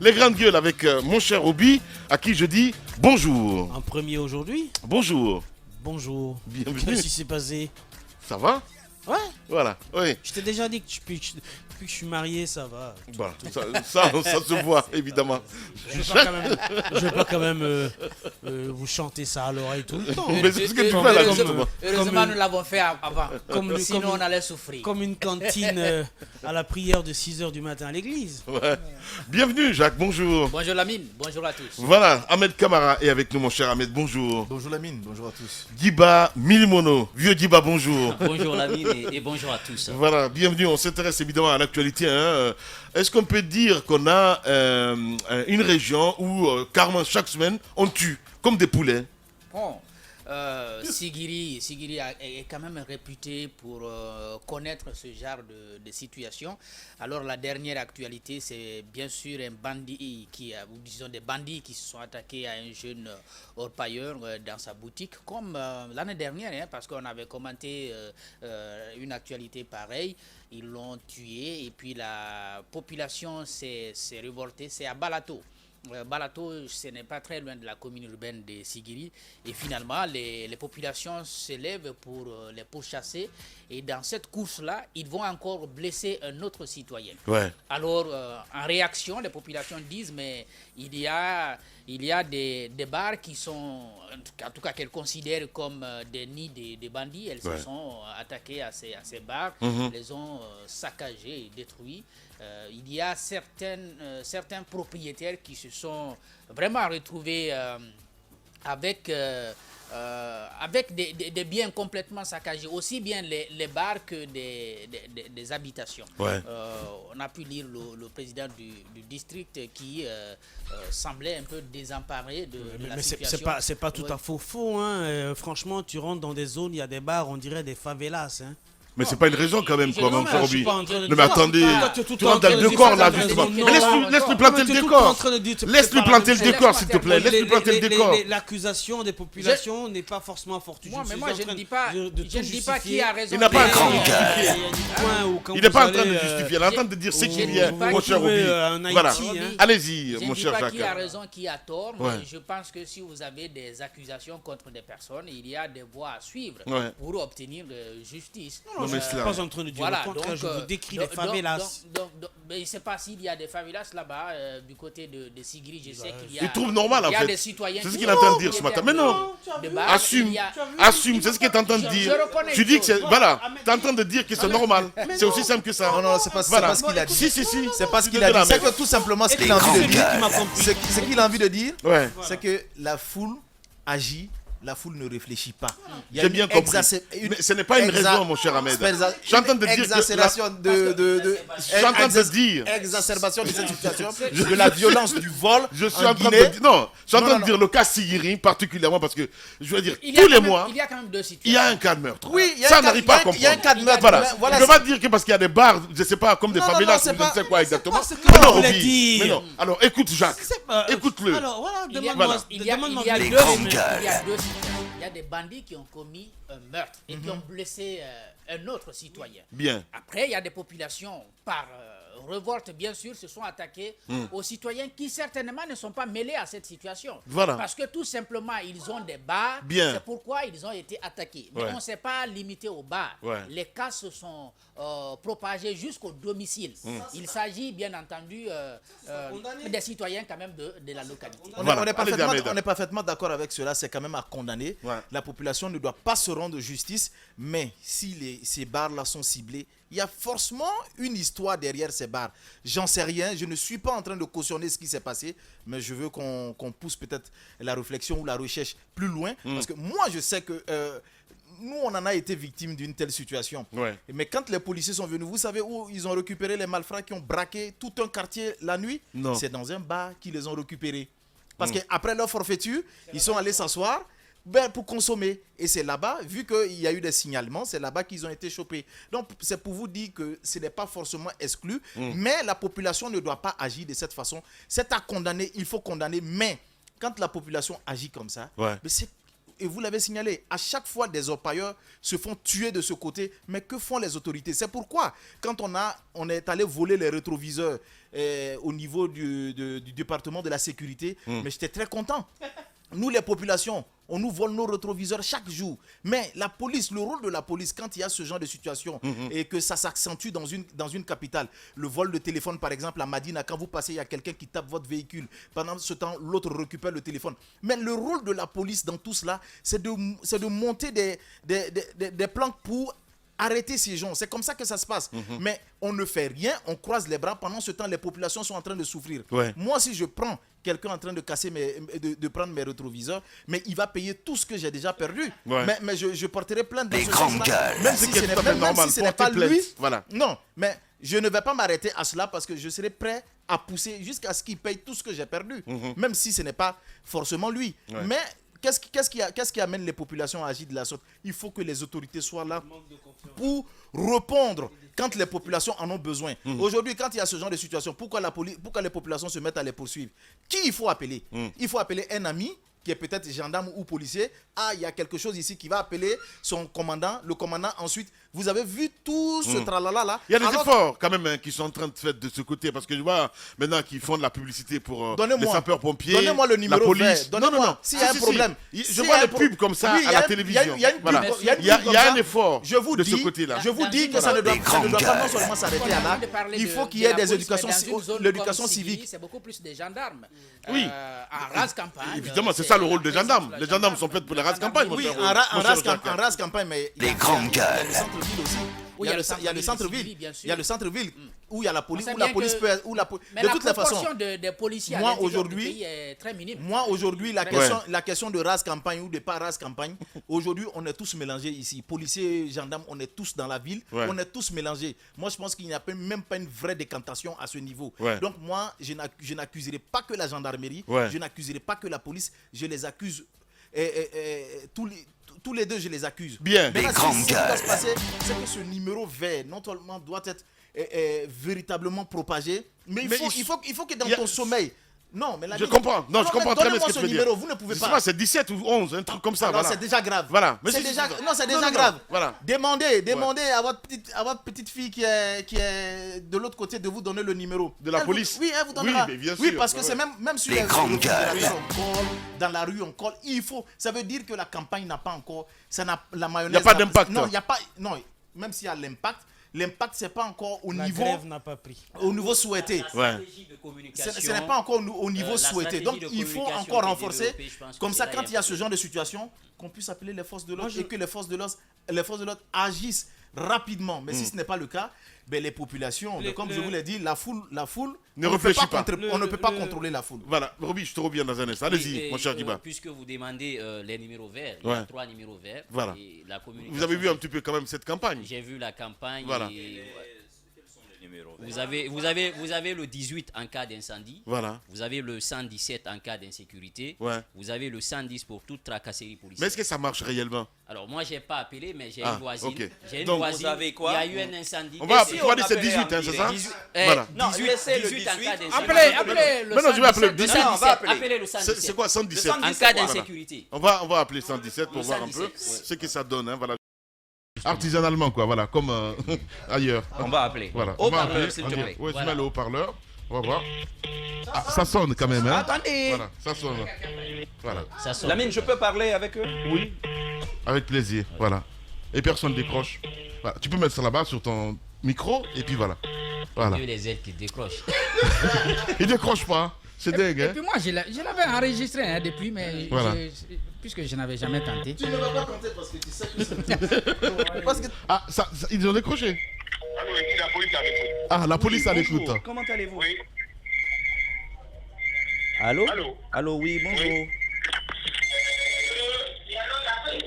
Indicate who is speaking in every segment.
Speaker 1: Les grandes gueules avec mon cher Obi, à qui je dis bonjour.
Speaker 2: Un premier aujourd'hui.
Speaker 1: Bonjour.
Speaker 2: Bonjour.
Speaker 1: Bienvenue.
Speaker 2: Qu'est-ce qui s'est passé?
Speaker 1: Ça va?
Speaker 2: Ouais.
Speaker 1: Voilà, oui.
Speaker 2: Je t'ai déjà dit que depuis que je suis marié, ça va.
Speaker 1: Bah, ça se voit, évidemment.
Speaker 2: Je vais pas quand même vous chanter ça à l'oreille tout le temps.
Speaker 1: Mais c'est ce que tu fais là, justement.
Speaker 3: Heureusement, nous l'avons fait avant.
Speaker 2: Comme-
Speaker 3: Sinon,
Speaker 2: comme-
Speaker 3: on allait souffrir.
Speaker 2: Comme une cantine à la prière de 6h du matin à l'église.
Speaker 1: Ouais. Bienvenue, Jacques, bonjour.
Speaker 3: Bonjour Lamine, bonjour à tous.
Speaker 1: Voilà, Ahmed Kamara est avec nous, mon cher Ahmed, bonjour.
Speaker 4: Bonjour Lamine, bonjour à tous.
Speaker 1: Diba Milimono, vieux Diba, bonjour.
Speaker 5: Bonjour Lamine et bonjour à tous.
Speaker 1: Voilà, bienvenue, on s'intéresse évidemment à l'actualité. Hein. Est-ce qu'on peut dire qu'on a une région où carrément chaque semaine on tue comme des poulets?
Speaker 3: Bon, Sigiri est quand même réputé pour connaître ce genre de situation. Alors la dernière actualité, c'est bien sûr un bandit ou disons des bandits qui se sont attaqués à un jeune orpailleur dans sa boutique, comme l'année dernière, hein, parce qu'on avait commenté une actualité pareille. Ils l'ont tué et puis la population s'est révoltée. C'est à Balato. Balato, ce n'est pas très loin de la commune urbaine de Sigiri. Et finalement, les populations s'élèvent pour les pourchasser. Et dans cette course-là, ils vont encore blesser un autre citoyen.
Speaker 1: Ouais.
Speaker 3: Alors, en réaction, les populations disent, mais il y a des bars qui sont, en tout cas qu'elles considèrent comme des nids des bandits. Elles se sont attaquées à ces bars, les ont saccagés et détruits. Il y a certains propriétaires qui se sont vraiment retrouvés avec des biens complètement saccagés, aussi bien les bars que des habitations.
Speaker 1: Ouais.
Speaker 3: On a pu lire le président du district qui semblait un peu désemparé de la
Speaker 2: Mais
Speaker 3: situation.
Speaker 2: c'est pas tout à fait faux. Hein. Franchement, tu rentres dans des zones, il y a des bars, on dirait des favelas. Hein.
Speaker 1: Mais c'est pas une raison quand même, quoi,
Speaker 2: Non,
Speaker 1: mon
Speaker 2: mais
Speaker 1: cher
Speaker 2: je suis
Speaker 1: Obi.
Speaker 2: pas en train de
Speaker 1: Non mais
Speaker 2: dire-
Speaker 1: attendez,
Speaker 2: Toi, tu es tout
Speaker 1: tu
Speaker 2: le
Speaker 1: rentres
Speaker 2: temps
Speaker 1: dans le
Speaker 2: en train de
Speaker 1: décor
Speaker 2: dire
Speaker 1: là,
Speaker 2: ça,
Speaker 1: justement.
Speaker 2: non,
Speaker 1: Mais
Speaker 2: non,
Speaker 1: laisse-lui
Speaker 2: non,
Speaker 1: planter
Speaker 2: mais
Speaker 1: le
Speaker 2: tu es tout le temps en
Speaker 1: décor.
Speaker 2: train de dire-
Speaker 1: Laisse-lui
Speaker 2: c'est pas
Speaker 1: planter
Speaker 2: la
Speaker 1: le
Speaker 2: même
Speaker 1: décor,
Speaker 3: chose.
Speaker 1: s'il te plaît. Laisse-lui planter le décor.
Speaker 2: L'accusation des populations n'est pas forcément fortuite.
Speaker 3: Moi, mais
Speaker 2: suis
Speaker 3: moi,
Speaker 2: en
Speaker 3: je
Speaker 2: train
Speaker 3: ne dis pas,
Speaker 2: de tout
Speaker 3: je ne dis pas qui
Speaker 2: justifier.
Speaker 3: a raison.
Speaker 1: Il n'a pas un
Speaker 3: mais-
Speaker 1: grand
Speaker 2: Il y a des coins où quand
Speaker 1: Il n'est
Speaker 2: vous
Speaker 1: pas en train de
Speaker 2: allez,
Speaker 1: justifier, il est en train de dire ce qui
Speaker 3: je
Speaker 1: vient,
Speaker 3: dis pas
Speaker 1: mon
Speaker 3: qu'il
Speaker 1: cher
Speaker 2: veut,
Speaker 1: Obi.
Speaker 2: un Haïti,
Speaker 1: Voilà.
Speaker 2: hein.
Speaker 1: Allez-y,
Speaker 3: Je
Speaker 1: mon
Speaker 3: ne dis
Speaker 1: cher
Speaker 3: pas qui a
Speaker 1: Jacques.
Speaker 3: raison, qui a tort,
Speaker 1: Ouais.
Speaker 3: mais je pense que si vous avez des accusations contre des personnes, il y a des voies à suivre
Speaker 1: Ouais.
Speaker 3: pour obtenir justice.
Speaker 1: Non, mais
Speaker 2: Je
Speaker 1: c'est
Speaker 2: suis
Speaker 1: là.
Speaker 2: pas en train de dire
Speaker 3: Voilà,
Speaker 2: le contraire,
Speaker 3: donc,
Speaker 2: je vous décris les
Speaker 3: donc,
Speaker 2: favelas.
Speaker 3: mais je ne sais pas s'il y a des favelas là-bas, du côté de Sigiri, je sais qu'il y a...
Speaker 1: Il trouve normal en
Speaker 3: il y a
Speaker 1: fait.
Speaker 3: des citoyens
Speaker 1: C'est ce
Speaker 3: qui-
Speaker 1: qu'il est en train de dire
Speaker 3: qui
Speaker 1: ce
Speaker 3: étaient
Speaker 1: matin. Mais non,
Speaker 3: des bars,
Speaker 1: assume,
Speaker 3: il y a-
Speaker 1: assume, c'est ce qu'il est en train de
Speaker 3: Je
Speaker 1: dire.
Speaker 3: reconnais
Speaker 1: Tu dis que c'est,
Speaker 3: une
Speaker 1: voilà, tu es en train de dire que c'est normal. C'est aussi simple que ça.
Speaker 4: Non, non, c'est pas
Speaker 1: Voilà.
Speaker 4: ce qu'il a dit.
Speaker 1: Si.
Speaker 4: C'est pas ce
Speaker 1: Tu
Speaker 4: qu'il
Speaker 1: te
Speaker 4: a
Speaker 1: donnes
Speaker 4: dit.
Speaker 1: la
Speaker 4: C'est
Speaker 1: main.
Speaker 4: que tout simplement ce qu'il a
Speaker 2: Et
Speaker 4: envie de
Speaker 2: c'est
Speaker 4: dire.
Speaker 2: lui qui m'a compris.
Speaker 4: Ce qu'il a envie de dire,
Speaker 1: Ouais.
Speaker 4: c'est que la foule agit, la foule ne réfléchit pas. Il y a
Speaker 1: J'ai
Speaker 4: une
Speaker 1: bien compris. Mais ce n'est pas une raison, mon cher Ahmed. Je suis en train de dire que
Speaker 4: exacerbation
Speaker 1: je suis en train de dire.
Speaker 4: exacerbation de cette situation, de la violence du vol.
Speaker 1: Je suis
Speaker 4: en
Speaker 1: en train
Speaker 4: Guinée.
Speaker 1: de dire, non, je suis en
Speaker 4: Non,
Speaker 1: train
Speaker 4: non,
Speaker 1: de dire le cas Sigiri particulièrement parce que je veux dire
Speaker 3: il y a
Speaker 1: tous les
Speaker 3: quand même-
Speaker 1: mois
Speaker 3: il y a quand même deux
Speaker 1: il y
Speaker 3: situations.
Speaker 1: a un cas de meurtre.
Speaker 4: Oui, il y a
Speaker 1: Ça
Speaker 4: un cas-
Speaker 1: n'arrive pas à
Speaker 4: il y a un
Speaker 1: comprendre.
Speaker 4: cas de meurtre.
Speaker 1: Voilà.
Speaker 4: Voilà,
Speaker 1: Je ne peux pas dire que parce qu'il y a des bars, je sais pas, comme des
Speaker 4: Non, non,
Speaker 1: favelas,
Speaker 4: non, c'est
Speaker 1: ou je ne
Speaker 4: pas-
Speaker 1: sais quoi exactement.
Speaker 2: c'est
Speaker 1: Mais
Speaker 2: pas
Speaker 1: non,
Speaker 2: ce qu'on voulait
Speaker 1: Obi,
Speaker 2: dire.
Speaker 1: mais non. Alors écoute Jacques, écoute-le.
Speaker 2: Alors voilà,
Speaker 3: Il y a-
Speaker 2: demande-moi
Speaker 3: il y a
Speaker 2: demande-moi
Speaker 3: deux
Speaker 2: de
Speaker 3: situations.
Speaker 2: l'expliquer.
Speaker 3: Il y a des bandits qui ont commis un meurtre et qui ont blessé un autre citoyen.
Speaker 1: Bien.
Speaker 3: Après, il y a des populations par révolte, bien sûr, se sont attaquées aux citoyens qui certainement ne sont pas mêlés à cette situation.
Speaker 1: Voilà.
Speaker 3: Parce que tout simplement, ils ont des bars.
Speaker 1: Bien.
Speaker 3: C'est pourquoi ils ont été attaqués. Mais
Speaker 1: Ouais.
Speaker 3: on ne s'est pas limité aux bars.
Speaker 1: Ouais.
Speaker 3: Les cas se sont propagés jusqu'au domicile. Il s'agit, bien entendu, des citoyens quand même de la localité.
Speaker 1: Voilà.
Speaker 4: On est
Speaker 1: Allez, Ahmed.
Speaker 4: parfaitement d'accord avec cela, c'est quand même à condamner.
Speaker 1: Ouais.
Speaker 4: La population ne doit pas se rendre justice, mais si ces bars-là sont ciblés, il y a forcément une histoire derrière ces bars. J'en sais rien, je ne suis pas en train de cautionner ce qui s'est passé, mais je veux qu'on pousse peut-être la réflexion ou la recherche plus loin, parce que moi je sais que nous on en a été victimes d'une telle situation.
Speaker 1: Ouais.
Speaker 4: Mais quand les policiers sont venus, vous savez où ils ont récupéré les malfrats qui ont braqué tout un quartier la nuit?
Speaker 1: Non.
Speaker 4: C'est dans un bar qu'ils les ont récupérés. Parce qu'après leur forfaiture, ils sont allés s'asseoir pour consommer. Et c'est là-bas, vu qu'il y a eu des signalements, c'est là-bas qu'ils ont été chopés. Donc, c'est pour vous dire que ce n'est pas forcément exclu, mais la population ne doit pas agir de cette façon. C'est à condamner, il faut condamner, mais quand la population agit comme ça,
Speaker 1: Ouais.
Speaker 4: mais c'est et vous l'avez signalé, à chaque fois des orpailleurs se font tuer de ce côté, mais que font les autorités? C'est pourquoi, quand on est allé voler les rétroviseurs au niveau du département de la sécurité, mais j'étais très content. Nous, les populations, on nous vole nos rétroviseurs chaque jour. Mais la police, le rôle de la police, quand il y a ce genre de situation et que ça s'accentue dans une capitale, le vol de téléphone, par exemple, à Madina, quand vous passez, il y a quelqu'un qui tape votre véhicule. Pendant ce temps, l'autre récupère le téléphone. Mais le rôle de la police dans tout cela, c'est de monter des plans pour arrêter ces gens. C'est comme ça que ça se passe. Mais on ne fait rien, on croise les bras. Pendant ce temps, les populations sont en train de souffrir.
Speaker 1: Ouais.
Speaker 4: Moi, si je prends quelqu'un en train de casser de prendre mes rétroviseurs, mais il va payer tout ce que j'ai déjà perdu.
Speaker 1: Ouais.
Speaker 4: Mais je porterai plainte dans
Speaker 6: Des
Speaker 4: ce
Speaker 6: grandes
Speaker 4: sens-là.
Speaker 6: gueules.
Speaker 4: Même si ce n'est
Speaker 1: tout à fait
Speaker 4: même
Speaker 1: normal,
Speaker 4: si ce n'est
Speaker 1: porter
Speaker 4: pas
Speaker 1: plainte.
Speaker 4: lui.
Speaker 1: Voilà.
Speaker 4: Non, mais je ne vais pas m'arrêter à cela parce que je serai prêt à pousser jusqu'à ce qu'il paye tout ce que j'ai perdu. Même si ce n'est pas forcément lui.
Speaker 1: Ouais.
Speaker 4: Mais qu'est-ce qui amène les populations à agir de la sorte? Il faut que les autorités soient là pour répondre quand les populations en ont besoin. Aujourd'hui, quand il y a ce genre de situation, pourquoi les populations se mettent à les poursuivre? Qui il faut appeler? Il faut appeler un ami qui est peut-être gendarme ou policier. Ah, il y a quelque chose ici qui va appeler son commandant. Le commandant, ensuite, vous avez vu tout ce tralala là.
Speaker 1: Il y a des efforts quand même qui sont en train de faire de ce côté parce que je vois maintenant qu'ils font de la publicité pour les sapeurs-pompiers.
Speaker 4: Donnez-moi le numéro
Speaker 1: la police.
Speaker 4: vert. Donnez-moi. S'il y a un problème.
Speaker 1: Je vois les pubs comme ça à la télévision.
Speaker 4: Il y a une pub.
Speaker 1: Voilà.
Speaker 4: Il y a
Speaker 1: un effort
Speaker 4: je vous
Speaker 1: de
Speaker 4: dis,
Speaker 1: ce côté-là.
Speaker 4: Je vous dis que ça ne doit pas non seulement s'arrêter à là. Il faut qu'il y ait des éducations, l'éducation civique.
Speaker 3: C'est beaucoup plus des gendarmes.
Speaker 1: Oui.
Speaker 3: En rase campagne.
Speaker 1: Évidemment, c'est ça le rôle des gendarmes. Les gendarmes sont faits pour les rases campagne.
Speaker 4: Oui, en race campagne, mais il y a le centre-ville aussi. Il y a le centre-ville. Il y a le centre-ville où il y a la police, où la police peut.
Speaker 3: Mais
Speaker 4: De toutes les façons.
Speaker 3: la proportion des policiers à
Speaker 4: Moi
Speaker 3: l'intérieur du
Speaker 4: aujourd'hui,
Speaker 3: pays est très minime.
Speaker 4: Moi aujourd'hui, la question de race campagne ou de pas race campagne, aujourd'hui on est tous mélangés ici. Policiers, gendarmes, on est tous dans la ville, on est tous mélangés. Moi je pense qu'il n'y a même pas une vraie décantation à ce niveau. Donc moi je n'accuserai pas que la gendarmerie, je n'accuserai pas que la police, je les accuse tous les deux, je les accuse.
Speaker 1: Bien.
Speaker 4: Mais ce qui doit se passer, c'est que ce numéro vert, non seulement doit être véritablement propagé, mais il faut que dans ton sommeil. Non, mais
Speaker 1: je comprends. Non, je comprends très bien ce que tu veux dire.
Speaker 4: Vous ne pouvez pas.
Speaker 1: C'est 17 ou 11, un truc comme ça.
Speaker 4: Alors
Speaker 1: voilà.
Speaker 4: c'est déjà grave.
Speaker 1: Voilà.
Speaker 4: C'est déjà grave.
Speaker 1: Voilà.
Speaker 4: Demandez à votre petite fille qui est de l'autre côté de vous donner le numéro.
Speaker 1: De la police.
Speaker 4: Oui, elle vous donnera.
Speaker 1: Oui, bien sûr.
Speaker 4: Oui, parce que c'est même sur les
Speaker 6: grandes gueules.
Speaker 4: on colle, dans la rue on colle. Il faut. Ça veut dire que la campagne n'a pas encore. La mayonnaise.
Speaker 1: Il n'y a pas d'impact.
Speaker 4: Non, il n'y a pas. Non, même s'il y a l'impact. L'impact, c'est pas encore au niveau.
Speaker 2: La grève n'a pas pris.
Speaker 4: Au niveau souhaité. Ce n'est pas encore au niveau souhaité. Donc, il faut encore renforcer. Comme ça, quand il y a ce genre de situation, qu'on puisse appeler les forces de l'ordre et que les forces de l'ordre agissent rapidement. Mais si ce n'est pas le cas, ben les populations, comme je vous l'ai dit, la foule
Speaker 1: ne réfléchit pas.
Speaker 4: On ne peut pas contrôler la foule.
Speaker 1: Voilà, Roby, je te reviens dans un instant. Allez-y, mon cher Guiba.
Speaker 5: Puisque vous demandez les numéros verts, il y a 3 numéros verts.
Speaker 1: Voilà.
Speaker 5: Et la
Speaker 1: vous avez vu un petit peu quand même cette campagne.
Speaker 5: J'ai vu la campagne.
Speaker 1: Voilà.
Speaker 5: Vous avez le 18 en cas d'incendie.
Speaker 1: Voilà.
Speaker 5: Vous avez le 117 en cas d'insécurité. Vous avez le 110 pour toute tracasserie policière.
Speaker 1: Mais est-ce que ça marche réellement?
Speaker 5: Alors moi j'ai pas appelé, mais j'ai une voisine.
Speaker 1: Okay.
Speaker 5: J'ai une
Speaker 1: donc,
Speaker 5: voisine.
Speaker 3: vous avez quoi?
Speaker 5: Il y a eu un incendie.
Speaker 1: On va dire c'est 18, hein, c'est ça?
Speaker 5: Voilà.
Speaker 3: 18
Speaker 5: en cas d'insécurité.
Speaker 3: Appelez le 117.
Speaker 1: Non, je vais appeler
Speaker 5: Le 117. Appelez le 117.
Speaker 1: C'est quoi 117?
Speaker 5: En cas d'insécurité.
Speaker 1: On va appeler 117 pour voir un peu ce que ça donne. Hein, voilà. Artisanalement, quoi, voilà, comme ailleurs.
Speaker 3: On va appeler.
Speaker 1: Voilà.
Speaker 3: Haut-parleur, s'il te plaît.
Speaker 1: Oui, tu mets le haut-parleur. On va voir. Ah, ça sonne quand même, hein.
Speaker 3: Attendez.
Speaker 1: Voilà, ça sonne. Voilà.
Speaker 5: Ça sonne.
Speaker 3: Lamine, je peux parler avec eux?
Speaker 1: Oui. Avec plaisir, voilà. Et personne décroche. Voilà. Tu peux mettre ça là-bas sur ton micro et puis voilà. Voilà.
Speaker 5: Dieu les aides qui décrochent.
Speaker 1: Il décroche pas. C'est dingue,
Speaker 7: Et
Speaker 1: hein.
Speaker 7: puis moi, je l'avais enregistré depuis, mais
Speaker 1: Voilà.
Speaker 7: puisque je n'avais jamais tenté.
Speaker 4: Tu ne vas pas tenter parce que tu sais que c'est... parce que...
Speaker 1: Ah, ils ont décroché.
Speaker 8: Ah oui, la police à l'écoute.
Speaker 1: Ah, la police à l'écoute.
Speaker 3: Comment allez-vous?
Speaker 8: Oui.
Speaker 3: Allô?
Speaker 8: Allô?
Speaker 3: Allô, oui, bonjour.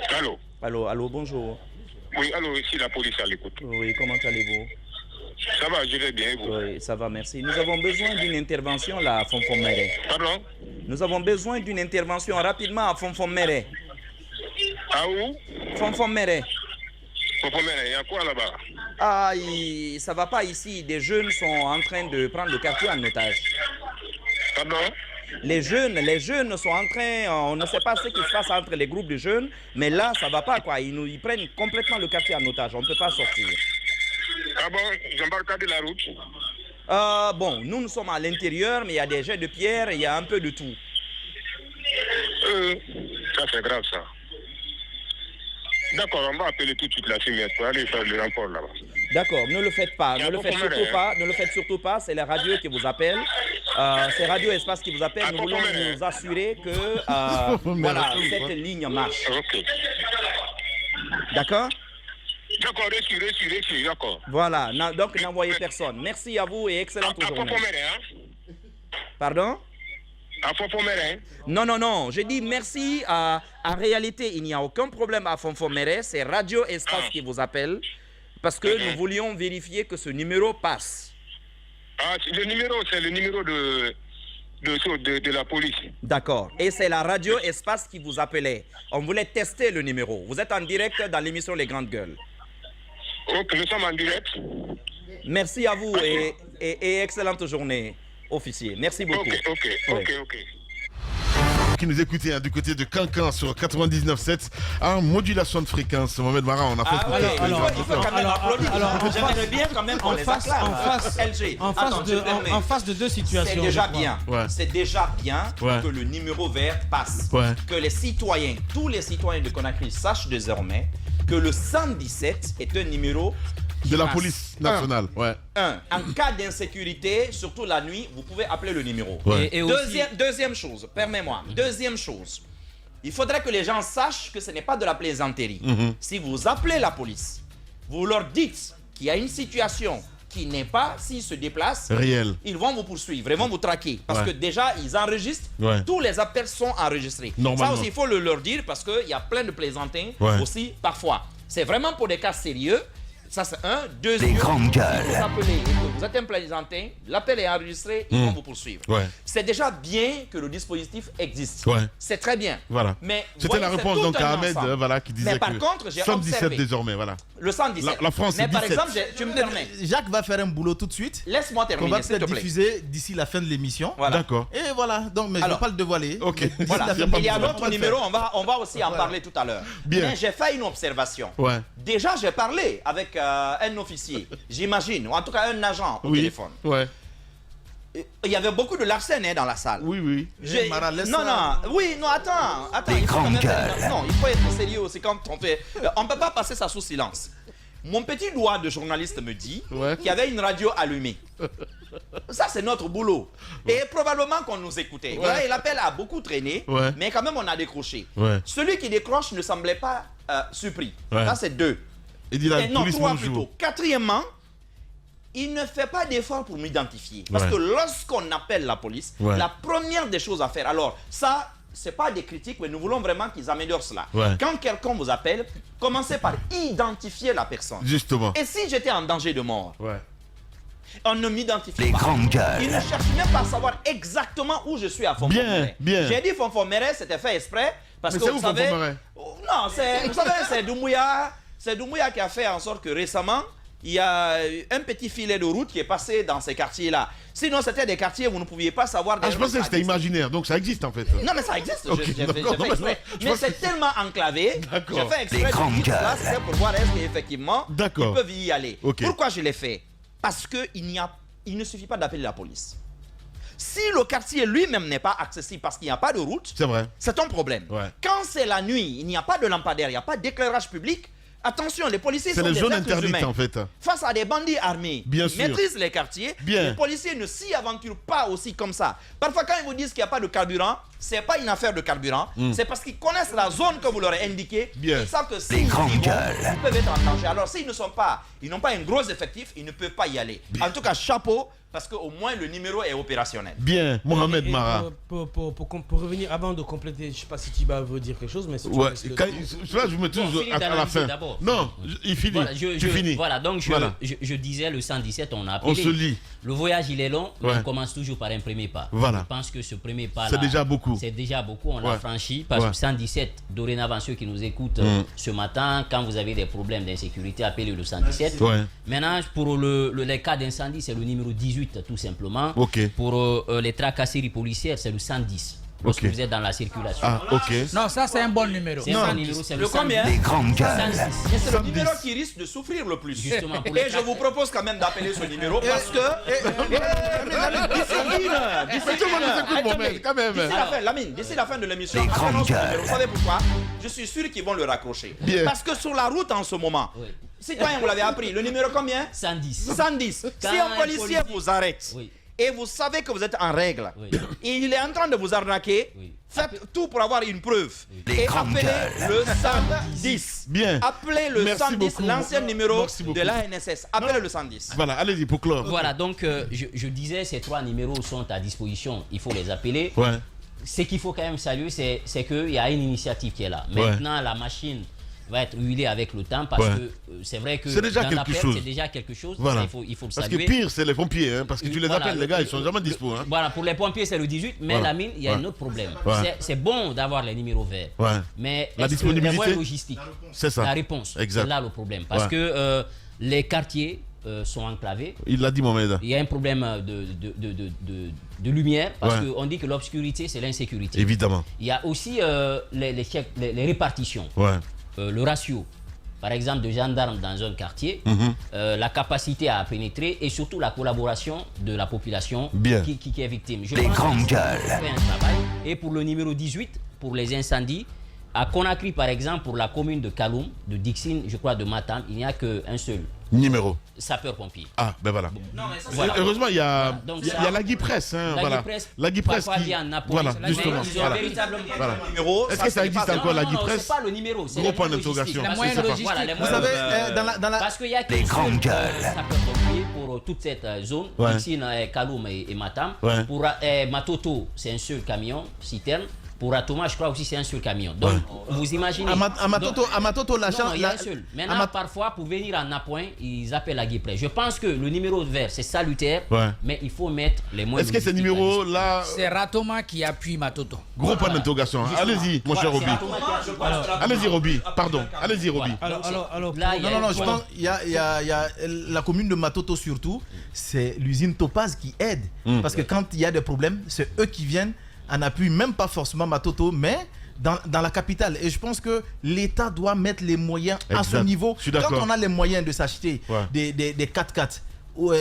Speaker 8: Allô?
Speaker 3: Allô, bonjour.
Speaker 8: Oui, allô, ici la police à l'écoute.
Speaker 3: Oui, comment allez-vous?
Speaker 8: Ça va, je vais bien, vous?
Speaker 3: Oui, ça va, merci. Nous avons besoin d'une intervention là à Fonfomere.
Speaker 8: Pardon?
Speaker 3: Nous avons besoin d'une intervention rapidement à Fonfomere.
Speaker 8: À où?
Speaker 3: Fonfomere.
Speaker 8: Fonfomere, il y a quoi là-bas?
Speaker 3: Ah, ça va pas ici. Des jeunes sont en train de prendre le quartier en otage.
Speaker 8: Pardon?
Speaker 6: les jeunes sont en train, on ne sait pas ce qui se passe entre les groupes de jeunes, mais là, ça va pas, quoi. Ils prennent complètement le quartier en otage. On ne peut pas sortir.
Speaker 8: Ah bon, j'embarque de la route.
Speaker 6: Bon, nous sommes à l'intérieur, mais il y a des jets de pierre, il y a un peu de tout.
Speaker 8: Ça, c'est grave, ça. D'accord, on va appeler tout de suite la CIMES pour aller faire le renfort là-bas.
Speaker 6: D'accord, ne le faites pas, ne le faites surtout pas, c'est la radio qui vous appelle, c'est Radio Espace qui vous appelle, nous voulons nous assurer que voilà, cette ligne marche.
Speaker 8: Ok.
Speaker 6: D'accord?
Speaker 8: D'accord, reçu, d'accord.
Speaker 6: Voilà, donc n'envoyez personne. Merci à vous et excellente journée. Pardon?
Speaker 8: À Fonfoméré.
Speaker 6: Non, je dis merci. En réalité, il n'y a aucun problème à Fonfoméré, c'est Radio Espace qui vous appelle. Parce que nous voulions vérifier que ce numéro passe.
Speaker 8: Ah, le numéro, c'est le numéro de la police.
Speaker 6: D'accord. Et c'est la Radio Espace qui vous appelait. On voulait tester le numéro. Vous êtes en direct dans l'émission Les Grandes Gueules.
Speaker 8: Ok, nous sommes en direct.
Speaker 6: Merci à vous et excellente journée, officier. Merci beaucoup.
Speaker 8: Ok.
Speaker 1: Qui nous écoutait du côté de Cancan sur 99.7 en modulation de fréquence. Mohamed Mara, on a fait
Speaker 6: il faut quand même applaudir. J'aimerais bien quand même qu'on les acclame.
Speaker 2: En face de deux situations.
Speaker 6: C'est déjà bien. C'est déjà bien que le numéro vert passe. Que les citoyens, tous les citoyens de Conakry sachent désormais que le 117 est un numéro
Speaker 1: de la police nationale.
Speaker 6: En cas d'insécurité, surtout la nuit, vous pouvez appeler le numéro.
Speaker 5: Et
Speaker 6: deuxième chose, permets-moi. Deuxième chose, il faudrait que les gens sachent que ce n'est pas de la plaisanterie. Si vous appelez la police, vous leur dites qu'il y a une situation qui n'est pas, s'ils se déplacent,
Speaker 1: réel.
Speaker 6: Ils vont vous poursuivre, ils vont vous traquer. Parce que déjà, ils enregistrent, tous les appels sont enregistrés. Ça aussi, il faut leur dire parce qu'il y a plein de plaisantins aussi, parfois. C'est vraiment pour des cas sérieux. Ça, c'est un. Deuxième, vous appelez et que vous êtes un plaisantin, l'appel est enregistré, ils vont vous poursuivre. C'est déjà bien que le dispositif existe. C'est très bien.
Speaker 1: Voilà. C'était la réponse donc à Ahmed qui disait
Speaker 6: par contre, j'ai
Speaker 1: 117
Speaker 6: observé,
Speaker 1: désormais. Voilà.
Speaker 6: Le 117.
Speaker 1: La France,
Speaker 6: mais par
Speaker 1: 17.
Speaker 6: exemple, tu me permets.
Speaker 4: Jacques va faire un boulot tout de suite.
Speaker 6: Laisse-moi terminer,
Speaker 4: qu'on va
Speaker 6: s'il te
Speaker 4: peut-être
Speaker 6: plaît.
Speaker 4: diffuser d'ici la fin de l'émission.
Speaker 6: Voilà.
Speaker 1: D'accord.
Speaker 4: Et voilà, donc, mais je ne vais pas le dévoiler.
Speaker 1: Ok.
Speaker 6: Voilà. Il y a d'autres numéros, on va aussi en parler tout à l'heure. Mais j'ai fait une observation. Déjà, j'ai parlé avec un officier, j'imagine, ou en tout cas un agent au téléphone. Il y avait beaucoup de larcènes dans la salle.
Speaker 1: Oui.
Speaker 6: Attends. Il faut être sérieux aussi quand on fait. On ne peut pas passer ça sous silence. Mon petit doigt de journaliste me dit qu'il y avait une radio allumée. Ça, c'est notre boulot. Et probablement qu'on nous écoutait. Voilà, l'appel a beaucoup traîné, mais quand même, on a décroché. Celui qui décroche ne semblait pas surpris. Ça, c'est 2.
Speaker 1: Il dit la police
Speaker 6: 3 plutôt. Quatrièmement, il ne fait pas d'effort pour m'identifier. Parce que lorsqu'on appelle la police, la première des choses à faire, alors ça, c'est pas des critiques, mais nous voulons vraiment qu'ils améliorent cela. Quand quelqu'un vous appelle, commencez par identifier la personne.
Speaker 1: Justement.
Speaker 6: Et si j'étais en danger de mort, on ne m'identifie pas. Il ne cherche même pas à savoir exactement où je suis à Fonfoméré. J'ai dit Fonfoméré, c'était fait exprès. Parce que vous savez... Non, vous savez, c'est Doumbouya. C'est Doumbouya qui a fait en sorte que récemment, il y a un petit filet de route qui est passé dans ces quartiers-là. Sinon, c'était des quartiers où vous ne pouviez pas savoir...
Speaker 1: je pensais que c'était imaginaire, donc ça existe en fait.
Speaker 6: Non, mais ça existe. J'ai fait exprès. Mais c'est tellement enclavé. J'ai fait exprès de dire cela, c'est pour voir est-ce qu'effectivement, ils peuvent y aller. Pourquoi je l'ai fait? Parce qu'il ne suffit pas d'appeler la police. Si le quartier lui-même n'est pas accessible parce qu'il n'y a pas de route, c'est un problème. Quand c'est la nuit, il n'y a pas de lampadaire, il n'y a pas d'éclairage public, attention, les policiers sont des êtres humains.
Speaker 1: En fait.
Speaker 6: Face à des bandits armés qui maîtrisent les quartiers, les policiers ne s'y aventurent pas aussi comme ça. Parfois, quand ils vous disent qu'il n'y a pas de carburant, ce n'est pas une affaire de carburant, c'est parce qu'ils connaissent la zone que vous leur avez indiquée. Ils savent que s'ils y vont, ils peuvent être en danger. Alors, s'ils n'ont pas un gros effectif, ils ne peuvent pas y aller. En tout cas, chapeau. Parce qu'au moins le numéro est opérationnel.
Speaker 1: Bien, Mohamed Mara.
Speaker 2: Pour revenir, avant de compléter, je ne sais pas si Tiba veut dire quelque chose, mais si tu
Speaker 1: je me touche à la fin. Non, il finit.
Speaker 5: Voilà,
Speaker 1: tu finis.
Speaker 5: Voilà, donc je disais le 117, on a appelé.
Speaker 1: On se lit.
Speaker 5: Le voyage, il est long, mais on commence toujours par un premier pas.
Speaker 1: Voilà.
Speaker 5: Je pense que ce premier pas-là...
Speaker 1: C'est déjà beaucoup.
Speaker 5: C'est déjà beaucoup, on l'a franchi. Parce que 117, dorénavant, ceux qui nous écoutent ce matin, quand vous avez des problèmes d'insécurité, appelez le 117. Maintenant, pour les cas d'incendie, c'est le numéro 18 18 tout simplement.
Speaker 1: Ok.
Speaker 5: Pour les tracasseries policières, c'est le 110. Lorsque vous êtes dans la circulation.
Speaker 1: Ah, ok.
Speaker 7: Non, ça c'est un bon numéro.
Speaker 5: C'est un bon numéro, c'est le
Speaker 6: combien?
Speaker 5: 110.
Speaker 6: C'est le numéro qui risque de souffrir le plus.
Speaker 5: Justement,
Speaker 6: et je vous propose quand même d'appeler ce numéro parce que... D'ici la fin de l'émission, vous savez pourquoi? Je suis sûr qu'ils vont le raccrocher. Parce que sur la route en ce moment, citoyen, vous l'avez appris, le numéro combien?
Speaker 5: 110.
Speaker 6: 110. Si un policier vous arrête... et vous savez que vous êtes en règle, et il est en train de vous arnaquer, faites tout pour avoir une preuve. Et appelez le 110.
Speaker 1: Bien.
Speaker 6: Appelez le 110, l'ancien numéro de l'ANSS. Appelez le 110.
Speaker 1: Voilà, allez-y pour clore.
Speaker 5: Voilà, donc je disais, ces 3 numéros sont à disposition. Il faut les appeler.
Speaker 1: Ouais.
Speaker 5: Ce qu'il faut quand même saluer, c'est qu'il y a une initiative qui est là. Maintenant, la machine va être huilée avec le temps parce que c'est vrai que
Speaker 1: c'est déjà quelque chose.
Speaker 5: C'est déjà quelque chose.
Speaker 1: Voilà.
Speaker 5: Il faut le
Speaker 1: parce
Speaker 5: saluer.
Speaker 1: Que pire, c'est les pompiers, hein, parce que tu les appelles, les gars, ils sont jamais dispo. Hein.
Speaker 5: Voilà, pour les pompiers, c'est le 18, mais la mine, il y a un autre problème. C'est bon d'avoir les numéros verts, mais
Speaker 1: la disponibilité,
Speaker 5: les logistiques,
Speaker 1: c'est ça.
Speaker 5: La réponse,
Speaker 1: exact.
Speaker 5: C'est là le problème. Parce que les quartiers sont enclavés.
Speaker 1: Il l'a dit, Mohamed.
Speaker 5: Il y a un problème de lumière, parce qu'on dit que l'obscurité, c'est l'insécurité.
Speaker 1: Évidemment.
Speaker 5: Il y a aussi les répartitions, le ratio. Par exemple, de gendarmes dans un quartier, la capacité à pénétrer et surtout la collaboration de la population qui est victime. Je pense que fait un travail. Et pour le numéro 18, pour les incendies, à Conakry, par exemple, pour la commune de Kaloum, de Dixine, je crois de Matam, il n'y a qu'un seul
Speaker 1: numéro.
Speaker 5: Sapeur-pompier.
Speaker 1: Ah, ben voilà.
Speaker 5: Non, mais
Speaker 1: voilà. Heureusement, il y a la Guy Presse. Hein, voilà. La Guy Presse qui...
Speaker 5: Voilà,
Speaker 1: justement.
Speaker 5: Voilà.
Speaker 6: Numéro.
Speaker 1: Est-ce que ça existe encore, la Guy Presse?
Speaker 5: C'est pas le numéro.
Speaker 1: Gros point d'interrogation.
Speaker 7: Vous
Speaker 4: savez,
Speaker 5: parce qu'il y a quelques sapeurs-pompiers pour toute cette zone, Dixine, Kaloum et Matam. Pour Matoto, c'est un seul camion, citerne. Pour Atoma, je crois aussi c'est un seul camion. Donc, vous imaginez.
Speaker 4: À Matoto, la chance.
Speaker 5: Il y a un seul. Maintenant, parfois, pour venir en appoint, ils appellent la Guy-Presse. Je pense que le numéro vert, c'est salutaire, mais il faut mettre les moyens.
Speaker 1: Est-ce que ce numéro-là.
Speaker 7: C'est Ratoma qui appuie Matoto.
Speaker 1: Gros point d'interrogation. Allez-y, mon cher Roby. Allez-y, Roby. Pardon. Allez-y, Roby.
Speaker 2: Alors,
Speaker 4: non, je pense qu'il y a la commune de Matoto surtout, c'est l'usine Topaz qui aide. Parce que quand il y a des problèmes, c'est eux qui viennent en appui, même pas forcément Matoto, mais dans la capitale. Et je pense que l'État doit mettre les moyens à ce niveau. Quand on a les moyens de s'acheter des 4x4, où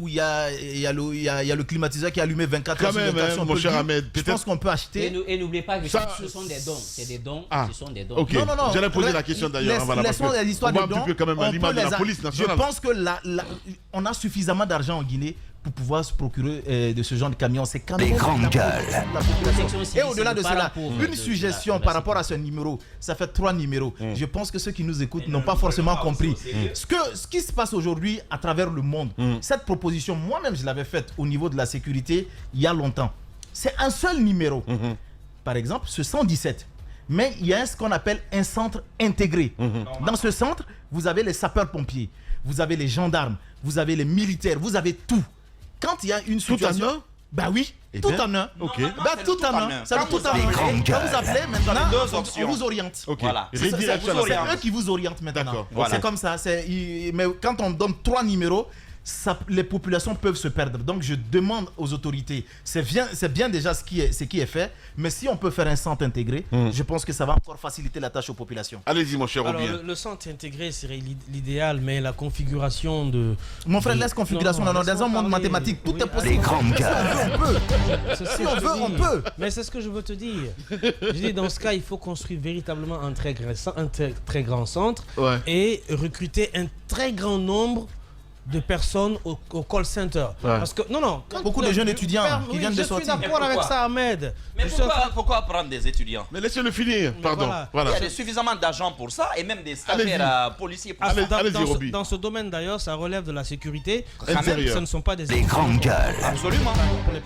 Speaker 4: il y a le climatiseur qui est allumé 24 heures sur 24,
Speaker 1: mon cher Ahmed,
Speaker 4: je pense qu'on peut acheter.
Speaker 5: Et n'oubliez pas que ce sont des dons. C'est des dons.
Speaker 1: Ah,
Speaker 5: ce sont des dons.
Speaker 1: Ok. Non. J'allais poser la question d'ailleurs.
Speaker 4: Laissons les histoires de dons.
Speaker 1: Quand même à l'image de la police nationale.
Speaker 4: Je pense que on a suffisamment d'argent en Guinée pour pouvoir se procurer de ce genre de camions. C'est quand même des grandes gueules. Et au-delà de cela, une suggestion par rapport à ce numéro, ça fait 3 numéros. Je pense que ceux qui nous écoutent n'ont pas forcément compris. Ce qui se passe aujourd'hui à travers le monde, cette proposition, moi-même je l'avais faite au niveau de la sécurité il y a longtemps. C'est un seul numéro. Par exemple, ce 117. Mais il y a ce qu'on appelle un centre intégré. Dans ce centre, vous avez les sapeurs-pompiers, vous avez les gendarmes, vous avez les militaires, vous avez tout. Quand il y a une situation...
Speaker 1: Tout en un?
Speaker 4: Bah oui, tout en un.
Speaker 1: Ok.
Speaker 4: Tout en un. C'est tout en un. Quand vous appelez maintenant, on vous oriente.
Speaker 6: Voilà.
Speaker 4: C'est eux qui vous orientent maintenant. C'est comme ça. Mais quand on donne 3 numéros, les populations peuvent se perdre. Donc je demande aux autorités, c'est bien déjà ce qui est fait, mais si on peut faire un centre intégré, je pense que ça va encore faciliter la tâche aux populations.
Speaker 1: Allez-y, mon cher Roby.
Speaker 2: Le centre intégré serait l'idéal, mais la configuration de...
Speaker 4: Mon frère, laisse configuration. Dans un monde mathématique, tout est possible. Si on veut, on peut.
Speaker 2: Mais c'est ce que je veux te dire. Je dis, dans ce cas, il faut construire véritablement un très grand centre et recruter un très grand nombre de personnes au call center. Parce que,
Speaker 4: beaucoup de jeunes étudiants qui viennent de sortir.
Speaker 2: Je suis d'accord avec ça, Ahmed.
Speaker 6: Mais pourquoi prendre des étudiants?
Speaker 1: Mais laissez-le finir, pardon.
Speaker 2: Voilà.
Speaker 6: Il y a suffisamment d'argent pour ça et même des stagiaires policiers pour ça.
Speaker 2: Dans ce domaine d'ailleurs, ça relève de la sécurité.
Speaker 1: Intérieure.
Speaker 2: Ce ne sont pas des
Speaker 6: grandes gueules. Absolument.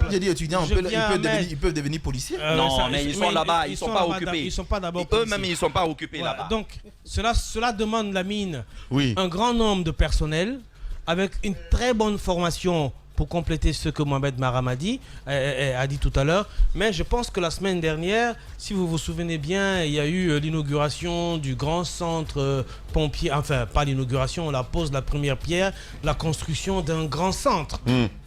Speaker 4: J'ai dit étudiants, ils peuvent devenir policiers.
Speaker 6: Non, mais ils sont là-bas, ils ne sont pas occupés.
Speaker 2: Ils sont pas d'abord
Speaker 6: eux-mêmes, ils ne sont pas occupés là-bas.
Speaker 2: Donc, cela demande la mine un grand nombre de personnel avec une très bonne formation pour compléter ce que Mohamed Maram a dit tout à l'heure. Mais je pense que la semaine dernière, si vous vous souvenez bien, il y a eu l'inauguration du grand centre pompier, enfin pas l'inauguration, la pose de la première pierre, la construction d'un grand centre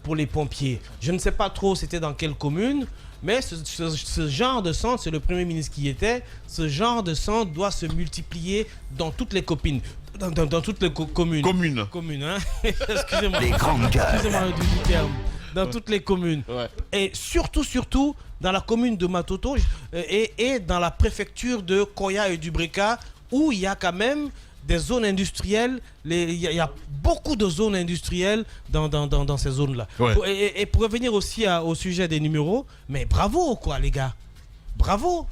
Speaker 2: pour les pompiers. Je ne sais pas trop c'était dans quelle commune, mais ce genre de centre, c'est le Premier ministre qui y était, ce genre de centre doit se multiplier dans toutes les communes. Dans toutes les communes. Communes, hein. Excusez-moi.
Speaker 9: Les grandes gueules.
Speaker 2: Excusez-moi du terme. Dans toutes les communes. Ouais. Et surtout, dans la commune de Matoto et dans la préfecture de Koya et du Breka, où il y a quand même des zones industrielles. Il y a beaucoup de zones industrielles dans ces zones-là. Ouais. Et pour revenir aussi au sujet des numéros, mais bravo, quoi, les gars. Bravo.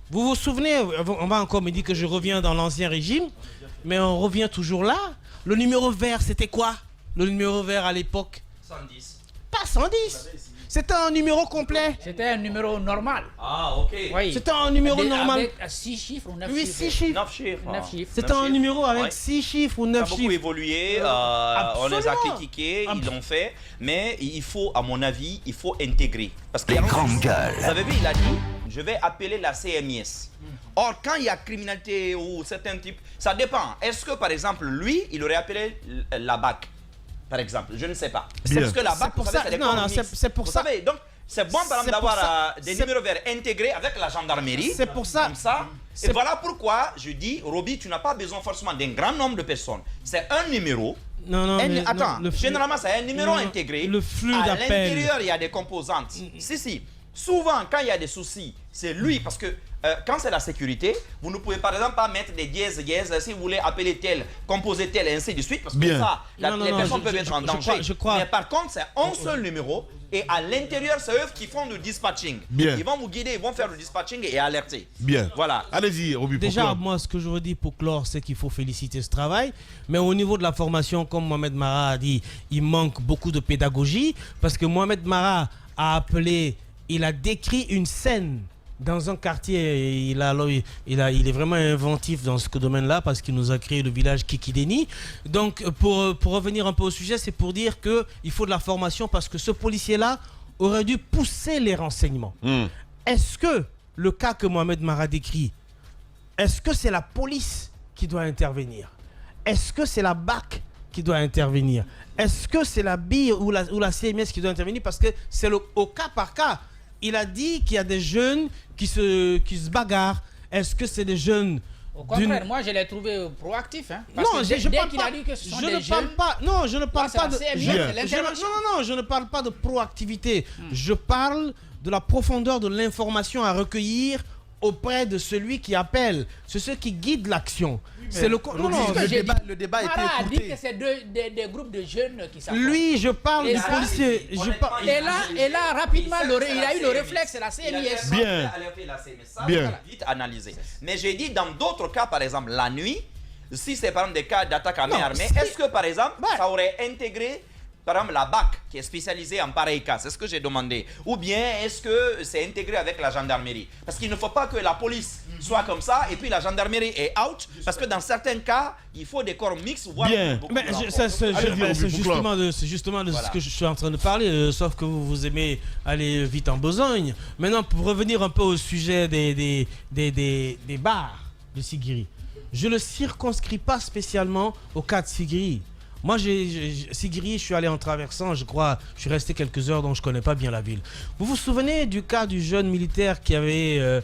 Speaker 2: Vous vous souvenez, on va encore me dire que je reviens dans l'ancien régime, mais on revient toujours là. Le numéro vert, c'était quoi? Le numéro vert à l'époque?
Speaker 5: 110.
Speaker 2: Pas 110. C'était un numéro complet.
Speaker 7: C'était un numéro normal.
Speaker 5: Ah, ok.
Speaker 7: Oui.
Speaker 2: C'était un numéro normal.
Speaker 7: Avec 6 chiffres ou 9
Speaker 2: oui,
Speaker 7: chiffres.
Speaker 2: 6 chiffres.
Speaker 5: 9 chiffres.
Speaker 7: 9 chiffres.
Speaker 2: C'était un numéro avec 6 chiffres ou 9 chiffres.
Speaker 6: Ça a beaucoup évolué. On les a critiqués, ils l'ont fait. Mais il faut, à mon avis, il faut intégrer. Parce que vous avez vu, il a dit, je vais appeler la CMIS. Or, quand il y a criminalité ou certains types, ça dépend. Est-ce que, par exemple, lui, il aurait appelé la BAC, par exemple? Je ne sais pas. C'est parce que la BAC,
Speaker 2: vous savez, c'est pour ça.
Speaker 6: Vous savez, donc, c'est bon, par exemple, d'avoir des numéros verts intégrés avec la gendarmerie.
Speaker 2: C'est pour ça.
Speaker 6: Comme ça. Et voilà pourquoi je dis, Roby, tu n'as pas besoin forcément d'un grand nombre de personnes. C'est un numéro. Généralement, c'est un numéro intégré.
Speaker 2: Le flux
Speaker 6: d'appel.
Speaker 2: d'appel.
Speaker 6: À l'intérieur, il y a des composantes. Si. Souvent, quand il y a des soucis, c'est lui, parce que quand c'est la sécurité, vous ne pouvez par exemple pas mettre des dièses si vous voulez appeler tel, composer tel, et ainsi de suite, parce que ça, les personnes peuvent être en danger. Mais par contre, c'est un seul numéro, et à l'intérieur, c'est eux qui font du dispatching. Ils vont vous guider, ils vont faire le dispatching et alerter. Voilà.
Speaker 1: Allez-y, Roby.
Speaker 2: Déjà, moi, ce que je veux dire pour clore, c'est qu'il faut féliciter ce travail. Mais au niveau de la formation, comme Mohamed Mara a dit, il manque beaucoup de pédagogie, parce que Mohamed Mara a appelé... Il a décrit une scène dans un quartier. Il est vraiment inventif dans ce domaine-là parce qu'il nous a créé le village Kikideni. Donc, pour revenir un peu au sujet, c'est pour dire qu'il faut de la formation parce que ce policier-là aurait dû pousser les renseignements. Est-ce que le cas que Mohamed Mara décrit, est-ce que c'est la police qui doit intervenir? Est-ce que c'est la BAC qui doit intervenir? Est-ce que c'est la BIR ou la CMS qui doit intervenir? Parce que c'est au cas par cas. Il a dit qu'il y a des jeunes qui se bagarrent. Est-ce que c'est des jeunes...
Speaker 7: Au contraire, moi je l'ai trouvé proactif. Hein,
Speaker 2: non, je ne parle pas de proactivité. Je parle de la profondeur de l'information à recueillir auprès de celui qui appelle. C'est ce qui guide l'action. C'est le
Speaker 4: débat était
Speaker 7: a dit que c'est des groupes de jeunes qui s'affrontent.
Speaker 2: Lui, je parle du policier.
Speaker 7: Et là, rapidement, il a eu le réflexe, c'est la CMIS.
Speaker 6: Bien. Vite analysé. Mais j'ai dit, dans d'autres cas, par exemple, la nuit, si c'est par exemple des cas d'attaque à main armée, est-ce que, par exemple, ça aurait intégré par exemple la BAC qui est spécialisée en pareil cas, c'est ce que j'ai demandé. Ou bien est-ce que c'est intégré avec la gendarmerie? Parce qu'il ne faut pas que la police soit comme ça et puis la gendarmerie est out. Parce que dans certains cas, il faut des corps mixtes.
Speaker 2: C'est justement de ce que je suis en train de parler, sauf que vous aimez aller vite en besogne. Maintenant, pour revenir un peu au sujet des bars de Sigiri, je ne le circonscris pas spécialement au cas de Sigiri. Moi, Sigiri, je suis allé en traversant, je crois, je suis resté quelques heures, donc je ne connais pas bien la ville. Vous vous souvenez du cas du jeune militaire qui avait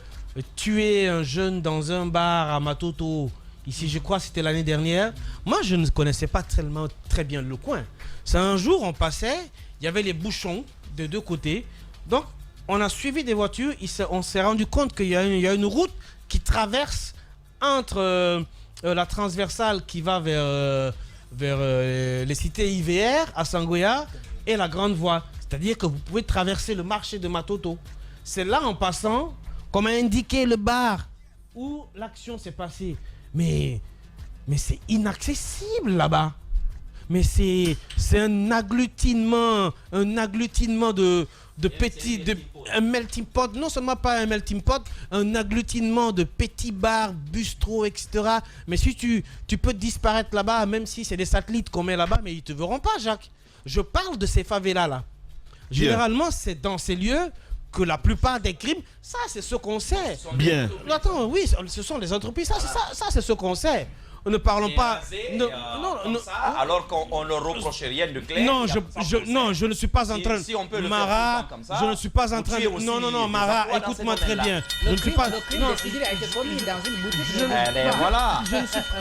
Speaker 2: tué un jeune dans un bar à Matoto? Ici, je crois, c'était l'année dernière. Moi, je ne connaissais pas très bien le coin. C'est un jour, on passait, il y avait les bouchons de deux côtés. Donc, on a suivi des voitures, on s'est rendu compte qu'il y a une route qui traverse entre la transversale qui va vers les cités IVR à Sangoya et la grande voie. C'est-à-dire que vous pouvez traverser le marché de Matoto. C'est là, en passant, qu'on m'a indiqué le bar où l'action s'est passée. Mais c'est inaccessible là-bas. Mais c'est un agglutinement de petits... un melting pot, non seulement pas un melting pot, un agglutinement de petits bars, bistrots, etc. Mais si tu peux disparaître là-bas, même si c'est des satellites qu'on met là-bas, mais ils ne te verront pas, Jacques. je parle de ces favelas-là. Généralement, c'est dans ces lieux que la plupart des crimes, ça c'est ce qu'on sait.
Speaker 1: Bien.
Speaker 2: Attends, oui, ce sont les entreprises, ça c'est ce qu'on sait. Ne parlons pas.
Speaker 6: Alors qu'on ne reproche rien de clair.
Speaker 2: Non, je ne suis pas en train.
Speaker 6: Si on peut le
Speaker 2: Mara,
Speaker 6: faire comme ça,
Speaker 2: je ne suis pas en train de. Non, Mara, écoute-moi très bien. Je ne suis pas.
Speaker 7: Non, Sigiri a été commis dans une boutique.
Speaker 6: Voilà.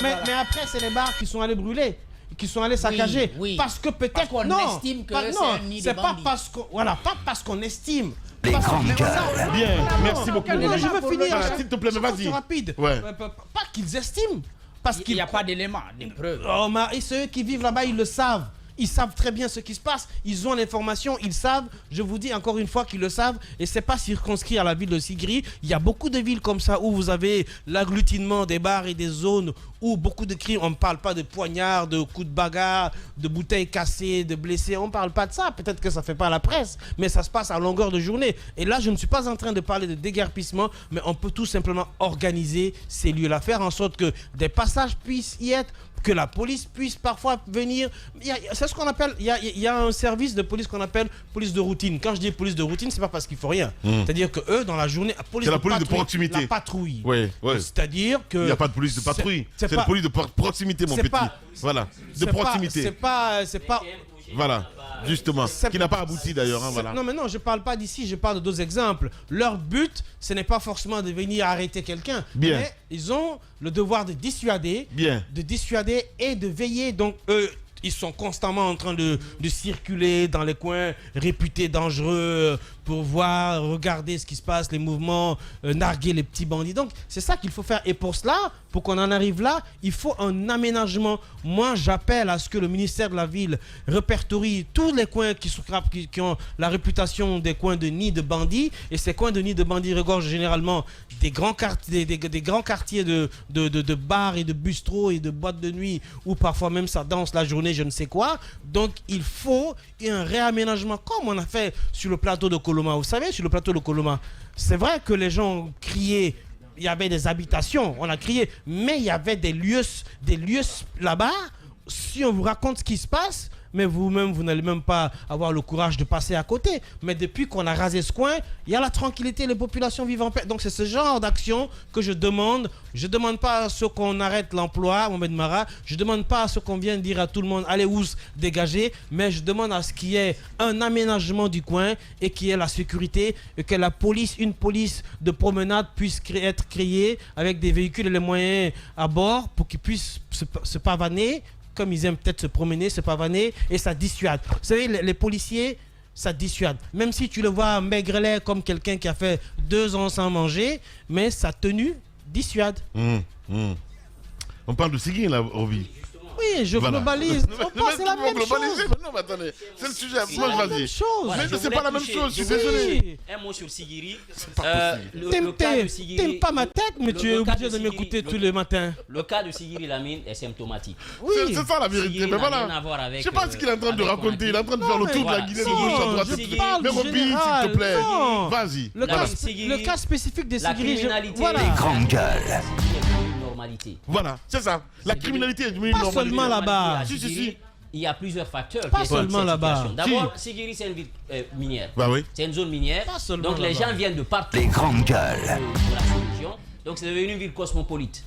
Speaker 2: Mais après, c'est les bars qui sont allés brûler, qui sont allés saccager.
Speaker 3: Oui.
Speaker 2: Parce que peut-être.
Speaker 3: Parce qu'on estime que c'est un nid de
Speaker 2: c'est pas
Speaker 3: bandits.
Speaker 2: parce qu'on. Voilà, pas parce qu'on estime.
Speaker 9: Les grandes gueules.
Speaker 1: Bien, merci beaucoup.
Speaker 2: Je veux finir.
Speaker 1: S'il te plaît, mais vas-y.
Speaker 2: C'est rapide.
Speaker 1: Ouais.
Speaker 2: Pas qu'ils estiment. Parce
Speaker 3: Il n'y a pas d'éléments, des preuves.
Speaker 2: Oh, et ceux qui vivent là-bas, ils le savent. Ils savent très bien ce qui se passe. Ils ont l'information, ils savent. Je vous dis encore une fois qu'ils le savent. Et c'est pas circonscrit à la ville de Sigiri. Il y a beaucoup de villes comme ça où vous avez l'agglutinement des bars et des zones où beaucoup de crimes. On ne parle pas de poignards, de coups de bagarre, de bouteilles cassées, de blessés. On ne parle pas de ça. Peut-être que ça ne fait pas la presse. Mais ça se passe à longueur de journée. Et là, je ne suis pas en train de parler de déguerpissement. Mais on peut tout simplement organiser ces lieux-là. Faire en sorte que des passages puissent y être, que la police puisse parfois venir. C'est ce qu'on appelle, il y a un service de police qu'on appelle police de routine. Quand je dis police de routine, c'est pas parce qu'il faut rien. C'est-à-dire que eux, dans la journée,
Speaker 1: c'est la police de proximité.
Speaker 2: La patrouille.
Speaker 1: Oui.
Speaker 2: C'est-à-dire que...
Speaker 1: Il n'y a pas de police de patrouille. C'est la police de proximité, mon petit. Voilà, de proximité.
Speaker 2: C'est pas...
Speaker 1: Voilà, justement. Qui n'a pas abouti d'ailleurs. Hein, voilà.
Speaker 2: Non, mais non, je parle pas d'ici, je parle de d'autres exemples. Leur but, ce n'est pas forcément de venir arrêter quelqu'un.
Speaker 1: Bien.
Speaker 2: Mais ils ont le devoir de dissuader.
Speaker 1: Bien.
Speaker 2: De dissuader et de veiller. Donc, eux, ils sont constamment en train de circuler dans les coins réputés dangereux pour voir, regarder ce qui se passe, les mouvements, narguer les petits bandits. Donc, c'est ça qu'il faut faire. Et pour cela, pour qu'on en arrive là, il faut un aménagement. Moi, j'appelle à ce que le ministère de la Ville répertorie tous les coins qui ont la réputation des coins de nid de bandits. Et ces coins de nid de bandits regorgent généralement des grands quartiers, des grands quartiers de bars et de bistrots et de boîtes de nuit où parfois même ça danse la journée, je ne sais quoi. Donc, il faut un réaménagement comme on a fait sur le plateau de Coloma. Vous savez, sur le plateau de Coloma, c'est vrai que les gens criaient, il y avait des habitations, on a crié, mais il y avait des lieux là-bas. Si on vous raconte ce qui se passe, mais vous-même, vous n'allez même pas avoir le courage de passer à côté. Mais depuis qu'on a rasé ce coin, il y a la tranquillité, les populations vivent en paix. Donc c'est ce genre d'action que je demande. Je ne demande pas à ce qu'on arrête l'emploi, Mohamed Mara. Je ne demande pas à ce qu'on vienne dire à tout le monde, allez ouz, dégagez. Mais je demande à ce qu'il y ait un aménagement du coin et qu'il y ait la sécurité, et que la police, une police de promenade puisse être créée avec des véhicules et les moyens à bord pour qu'ils puissent se pavaner, comme ils aiment peut-être se promener, se pavaner, et ça dissuade. Vous savez, les policiers, ça dissuade. Même si tu le vois maigrelet comme quelqu'un qui a fait 2 ans sans manger, mais sa tenue dissuade.
Speaker 1: On parle de Sigiri là, Obi.
Speaker 2: Oui, je globalise. C'est la même chose.
Speaker 1: Non, mais attendez, c'est le sujet.
Speaker 2: Moi, je vas-y.
Speaker 1: Mais c'est pas la même chose, je suis désolé.
Speaker 5: Un mot sur Sigiri.
Speaker 2: T'aimes pas ma tête, mais tu es obligé de m'écouter tous les matins.
Speaker 5: Le cas de Sigiri Lamine est symptomatique.
Speaker 1: Oui, c'est ça la vérité. Mais voilà, je sais pas ce qu'il est en train de raconter. Il est en train de faire le tour de la Guinée de gauche à droite. Mais Roby, s'il te plaît, vas-y.
Speaker 2: Le cas spécifique de Sigiri,
Speaker 5: voilà.
Speaker 9: Les grandes gueules.
Speaker 1: Voilà, c'est ça. La criminalité est devenue
Speaker 2: une normalité. Pas seulement là-bas.
Speaker 5: Il y a plusieurs facteurs.
Speaker 2: Pas seulement là-bas.
Speaker 5: D'abord, Sigiri, c'est une ville minière.
Speaker 1: Bah oui.
Speaker 5: C'est une zone minière. Donc les gens viennent de partout.
Speaker 9: Les grandes gueules.
Speaker 5: Donc c'est devenu une ville cosmopolite.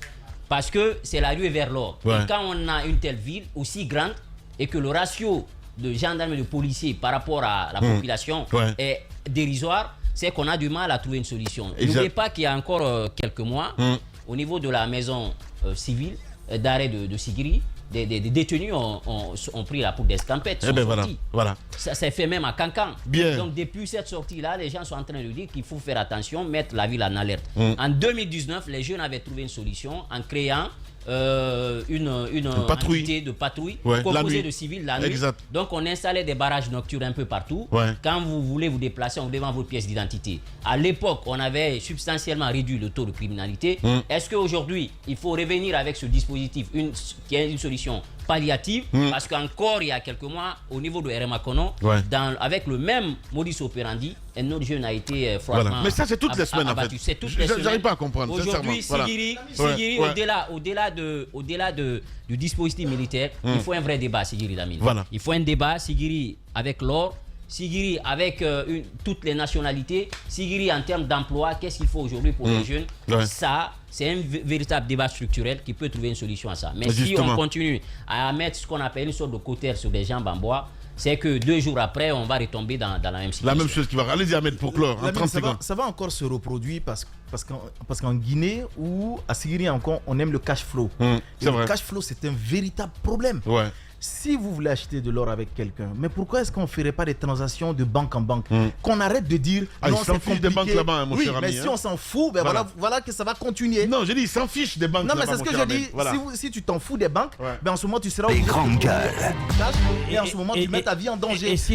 Speaker 5: Parce que c'est la ruée vers l'or.
Speaker 1: Ouais.
Speaker 5: Et quand on a une telle ville aussi grande et que le ratio de gendarmes et de policiers par rapport à la population est dérisoire, c'est qu'on a du mal à trouver une solution. N'oubliez pas qu'il y a encore quelques mois, au niveau de la maison civile d'arrêt de Sigiri, des détenus ont pris la poudre d'escampette.
Speaker 1: Voilà.
Speaker 5: Ça s'est fait même à Cancan.
Speaker 1: Bien.
Speaker 5: Donc depuis cette sortie-là, les gens sont en train de dire qu'il faut faire attention, mettre la ville en alerte. En 2019, les jeunes avaient trouvé une solution en créant une entité de patrouille composée de civils la nuit.
Speaker 1: Exact.
Speaker 5: Donc on installait des barrages nocturnes un peu partout. Quand vous voulez vous déplacer, on devant votre pièce d'identité. À l'époque, on avait substantiellement réduit le taux de criminalité. Est-ce qu'aujourd'hui, il faut revenir avec ce dispositif, qui est une solution palliative, parce qu'encore il y a quelques mois, au niveau de RMA Kono, avec le même modus operandi, un autre jeune a été froidement
Speaker 1: Mais ça, c'est toutes les semaines
Speaker 5: abattu.
Speaker 1: en fait.
Speaker 5: C'est toutes les semaines.
Speaker 1: J'arrive pas à comprendre.
Speaker 5: Aujourd'hui, Sigiri, au-delà du dispositif militaire, il faut un vrai débat, Sigiri Lamine. Il faut un débat, Sigiri avec l'or, Sigiri avec toutes les nationalités, Sigiri en termes d'emploi, qu'est-ce qu'il faut aujourd'hui pour les jeunes. Ça, c'est un véritable débat structurel qui peut trouver une solution à ça. Mais si on continue à mettre ce qu'on appelle une sorte de cautère sur des jambes en bois, c'est que 2 jours après, on va retomber dans la même situation.
Speaker 1: La même chose qui va. Allez-y, Ahmed, pour clore, en 30 secondes.
Speaker 4: Ça va encore se reproduire parce qu'en Guinée ou à Sigiri encore, on aime le cash flow. Le cash flow, c'est un véritable problème. Si vous voulez acheter de l'or avec quelqu'un, mais pourquoi est-ce qu'on ne ferait pas des transactions de banque en banque? Qu'on arrête de dire non, c'est compliqué.
Speaker 1: Des banques là-bas, mon cher ami.
Speaker 4: Mais si on s'en fout, ben voilà que ça va continuer.
Speaker 1: Non, j'ai dit, ils s'en fichent des banques.
Speaker 4: Non, mais c'est ce que je dis. Si tu t'en fous des banques, ben en ce moment, tu seras
Speaker 9: Les grandes gueules.
Speaker 4: Et en ce moment, tu mets ta vie en danger.
Speaker 2: Et si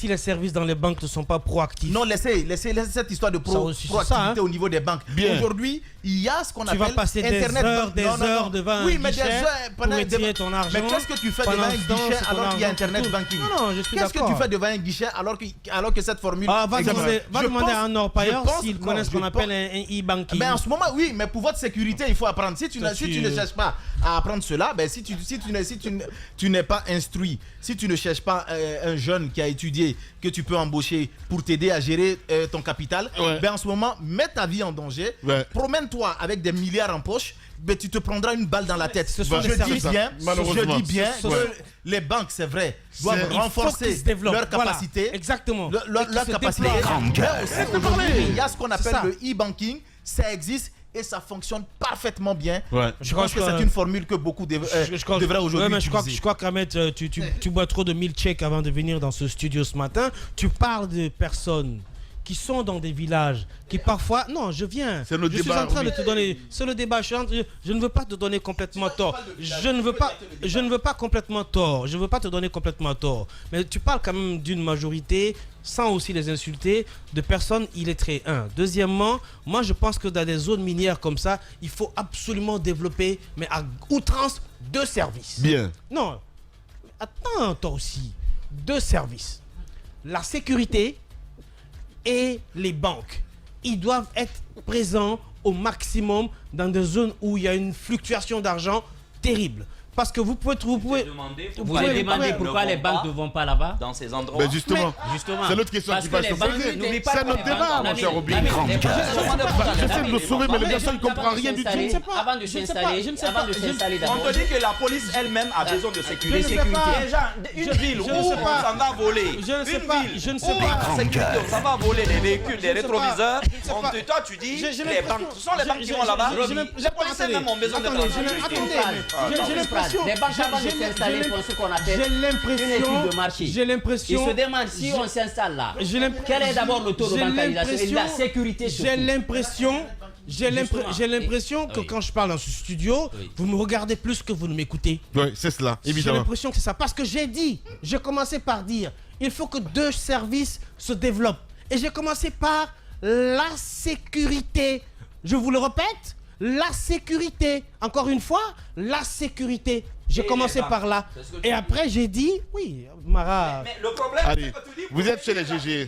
Speaker 2: les services dans les banques ne sont pas proactifs?
Speaker 4: Non, laissez cette histoire de proactivité au niveau des banques. Aujourd'hui, il y a ce qu'on appelle
Speaker 2: tu vas passer
Speaker 4: Internet.
Speaker 2: des heures devant un guichet pour retirer ton argent.
Speaker 4: Mais qu'est-ce que tu fais devant un guichet alors qu'il y a Internet banking?
Speaker 2: Non, je suis d'accord.
Speaker 4: Qu'est-ce que tu fais devant un guichet alors que cette formule...
Speaker 2: Va demander à un orpailleur s'il connaît ce qu'on appelle un e-banking.
Speaker 4: Mais en ce moment, oui, mais pour votre sécurité, il faut apprendre. Si tu ne cherches pas à apprendre cela, ben si tu n'es pas instruit, si tu ne cherches pas un jeune qui a étudié, que tu peux embaucher pour t'aider à gérer ton capital, ben en ce moment, mets ta vie en danger, promène-toi avec des milliards en poche, ben tu te prendras une balle dans la tête. Je dis bien que les banques, c'est vrai, doivent renforcer leur capacité.
Speaker 2: Exactement.
Speaker 4: Leur capacité. Mais aussi, aujourd'hui, il y a ce qu'on appelle le e-banking, ça existe. Et ça fonctionne parfaitement bien. Je pense que c'est une formule que beaucoup devraient aujourd'hui utiliser.
Speaker 2: Je crois qu'Ahmed, tu bois trop de milkshake avant de venir dans ce studio ce matin. Tu parles de personnes qui sont dans des villages, qui parfois... Non, je viens. Je suis en train de te donner... C'est le débat. Je ne veux pas te donner complètement tort. Je ne veux pas complètement tort. Je ne veux pas te donner complètement tort. Mais tu parles quand même d'une majorité, sans aussi les insulter, de personnes illettrées. Deuxièmement, moi je pense que dans des zones minières comme ça, il faut absolument développer, mais à outrance, 2 services.
Speaker 1: Bien.
Speaker 2: Non, attends, toi aussi. 2 services. La sécurité et les banques. Ils doivent être présents au maximum dans des zones où il y a une fluctuation d'argent terrible. Parce que vous pouvez
Speaker 5: demander pourquoi les banques ne vont pas là-bas
Speaker 6: dans ces endroits.
Speaker 1: Mais justement, c'est l'autre question qui va se poser. C'est notre débat, mon cher Obi. J'essaie de le sauver, mais le garçon ne comprend rien du tout.
Speaker 5: Avant de s'installer,
Speaker 6: on te dit que la police elle-même a besoin de sécurité. Une ville où on s'en va voler.
Speaker 2: Je ne sais pas.
Speaker 6: Ça va voler des véhicules, des rétroviseurs. Toi, tu dis les banques. Ce sont les banques qui vont là-bas. Les policiers même ont besoin de
Speaker 5: les banques avant de s'installer font ce qu'on appelle une étude de marché.
Speaker 2: J'ai l'impression.
Speaker 5: Ils se demandent si on s'installe là. Quel est d'abord le taux de bancarisation et la sécurité surtout.
Speaker 2: J'ai l'impression que quand je parle dans ce studio, vous me regardez plus que vous ne m'écoutez.
Speaker 1: Oui, c'est cela, évidemment.
Speaker 2: J'ai l'impression que c'est ça. Parce que j'ai commencé par dire, il faut que 2 services se développent. Et j'ai commencé par la sécurité. Je vous le répète. La sécurité, encore une fois, la sécurité. J'ai commencé par là. Et après, j'ai dit, oui, Mara.
Speaker 6: Mais le problème,
Speaker 1: allez, vous êtes chez les GG.